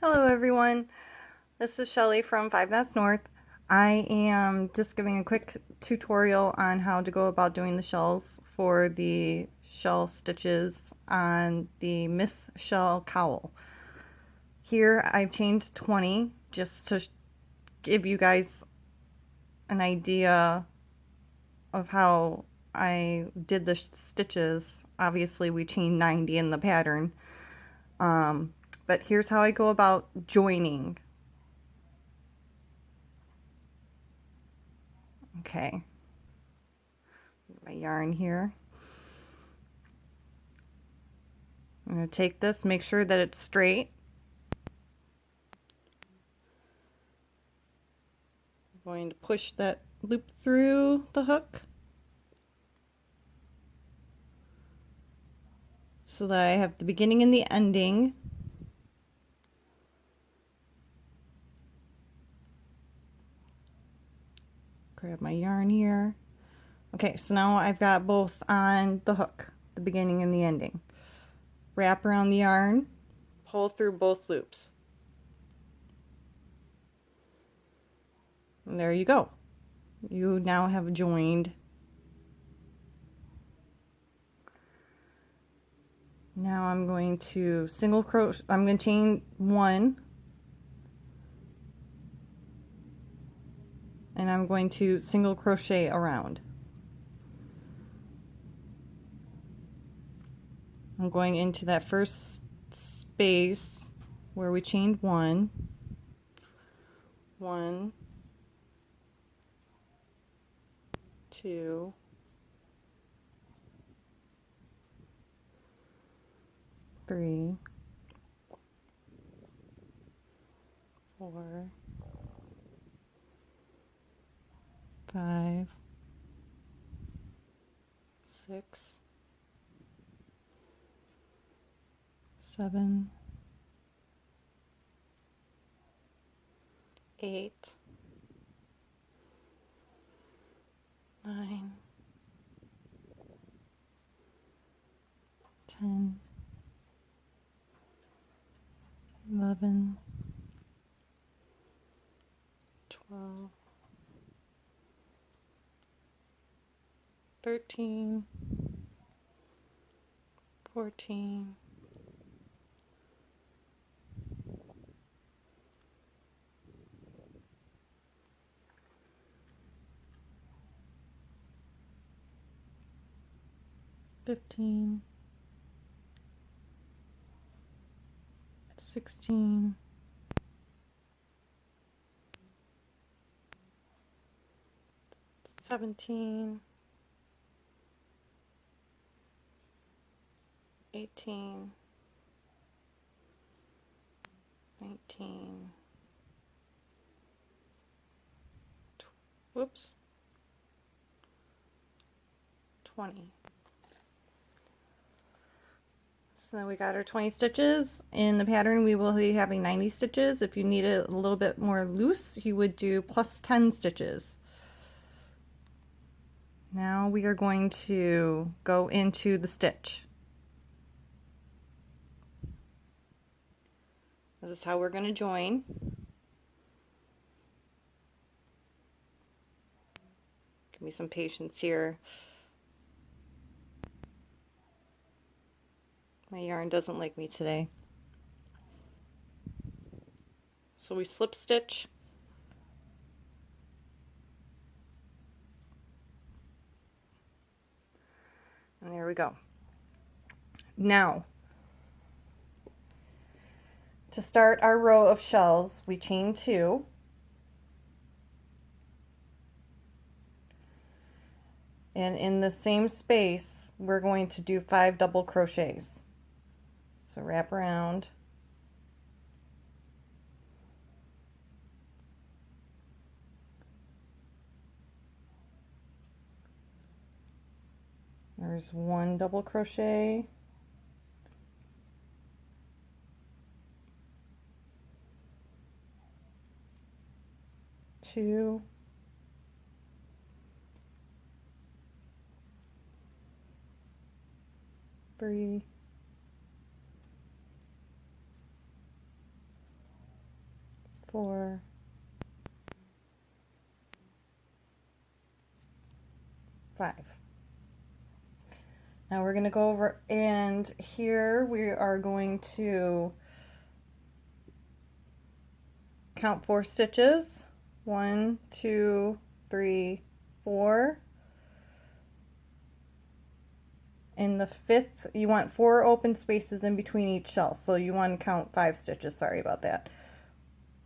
Hello everyone, this is Shelly from Five Knots North. I am just giving a quick tutorial on how to go about doing the shells for the shell stitches on the Miss Shell cowl. Here I've chained 20 just to give you guys an idea of how I did the stitches. Obviously we chained 90 in the pattern, but here's how I go about joining. Okay, my yarn here. I'm going to take this, make sure that it's straight. I'm going to push that loop through the hook so that I have the beginning and the ending. Grab my yarn here. Okay, so now I've got both on the hook, the beginning and the ending. Wrap around the yarn, pull through both loops. And there you go. You now have joined. Now I'm going to single crochet, I'm going to chain one, and I'm going to single crochet around. I'm going into that first space where we chained one, 2, 3, 4, 5, 6, 7, 8, 9, 10, 11, 12, 13, 14, 15, 16, 17, 18, 19, whoops, 20. So then we got our 20 stitches. In the pattern we will be having 90 stitches. If you need it a little bit more loose, you would do plus 10 stitches. Now we are going to go into the stitch. This is how we're going to join. Give me some patience here. My yarn doesn't like me today. So we slip stitch. And there we go. Now, to start our row of shells, we chain 2. And in the same space, we're going to do 5 double crochets. So wrap around. There's 1 double crochet. 2, 3, 4, 5. Now we're going to go over, and here we are going to count 4 stitches. 1, 2, 3, 4. In the 5th, you want 4 open spaces in between each shell, so you want to count 5 stitches. Sorry about that.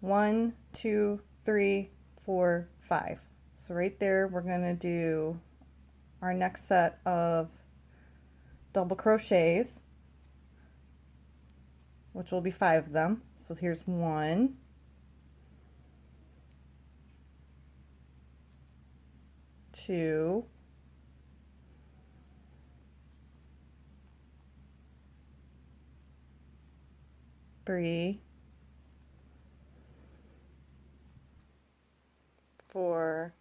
1, 2, 3, 4, 5. So right there, we're going to do our next set of double crochets, which will be 5 of them. So here's 1, 2, 3, 4,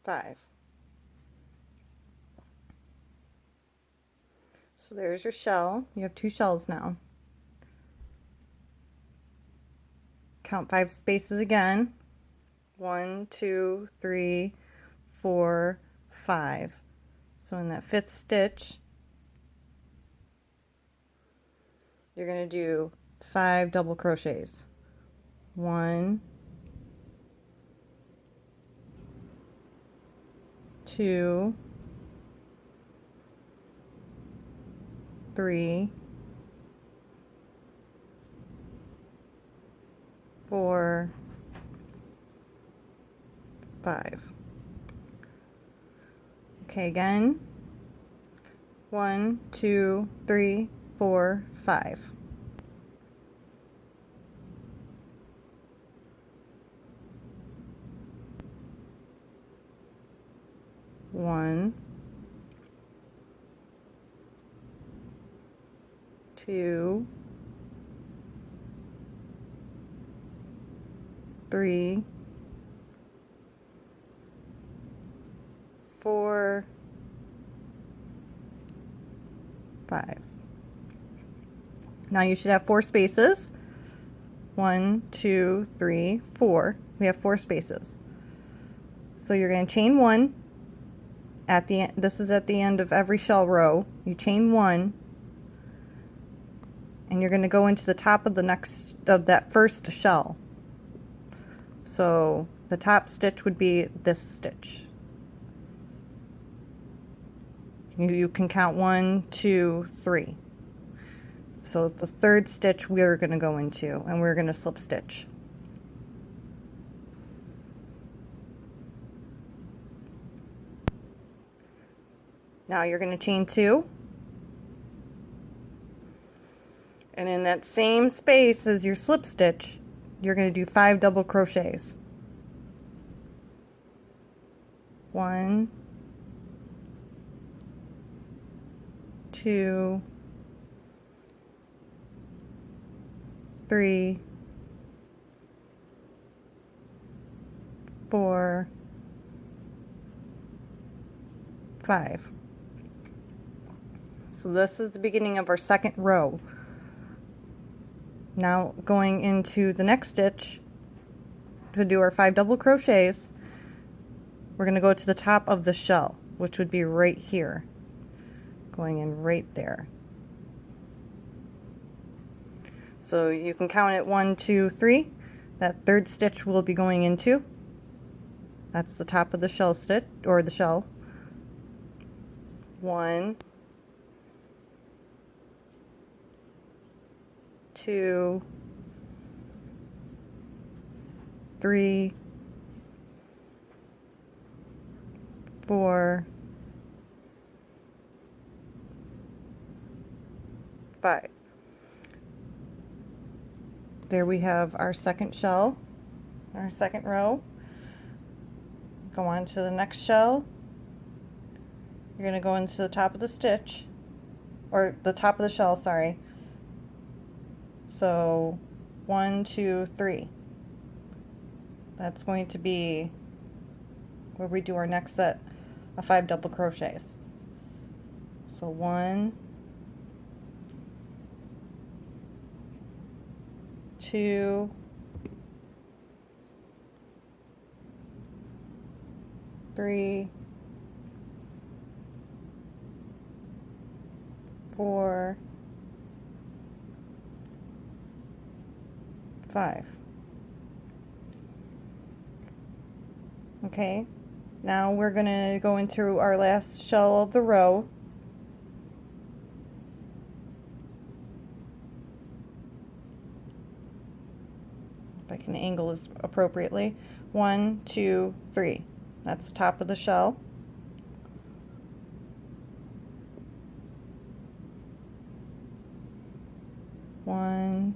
5. So there's your shell. You have 2 shells now. Count 5 spaces again. 1, 2, 3, 4, 5. So in that 5th stitch, you're going to do 5 double crochets. 1, 2, 3, 4, 5. Okay, again. 1, 2, 3, 4, 5. 1, 2, 3, 4, 5. Now you should have 4 spaces. 1, 2, 3, 4. We have 4 spaces. So you're going to chain 1 at the end. This is at the end of every shell row. You chain 1, and you're going to go into the top of that first shell. So the top stitch would be this stitch. You can count 1, 2, 3. So the 3rd stitch we're going to go into, and we're going to slip stitch. Now you're going to chain 2, and in that same space as your slip stitch, you're going to do 5 double crochets. 1, 2, 3, 4, 5. So this is the beginning of our 2nd row. Now going into the next stitch to do our 5 double crochets, we're going to go to the top of the shell, which would be right here, going in right there. So you can count it 1, 2, 3. That 3rd stitch will be going into. That's the top of the shell stitch, or the shell. 1, 2, 3, 4, 5. There we have our 2nd shell, our 2nd row. Go on to the next shell. You're going to go into the top of the stitch, or the top of the shell, sorry. So 1, 2, 3. That's going to be where we do our next set of 5 double crochets. So 1, 2, 3, 4, 5. Okay, now we're going to go into our last shell of the row. If I can angle this appropriately. 1, 2, 3. That's the top of the shell. One,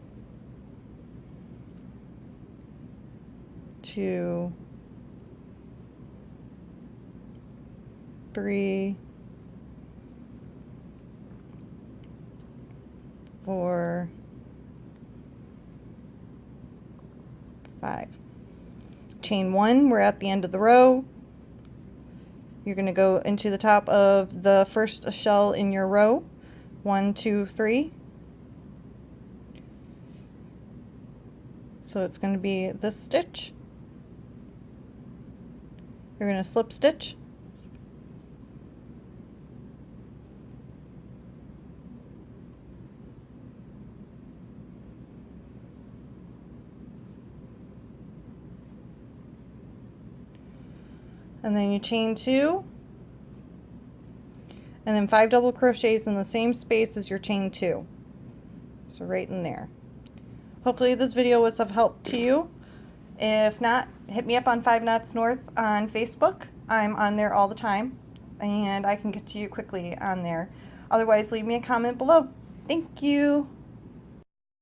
2, 3, 4, 5. Chain 1, we're at the end of the row. You're going to go into the top of the first shell in your row. 1, 2, 3. So it's going to be this stitch. You're going to slip stitch. And then you chain 2, and then 5 double crochets in the same space as your chain 2. So right in there. Hopefully this video was of help to you. If not, hit me up on 5 Knots North on Facebook. I'm on there all the time, and I can get to you quickly on there. Otherwise, leave me a comment below. Thank you.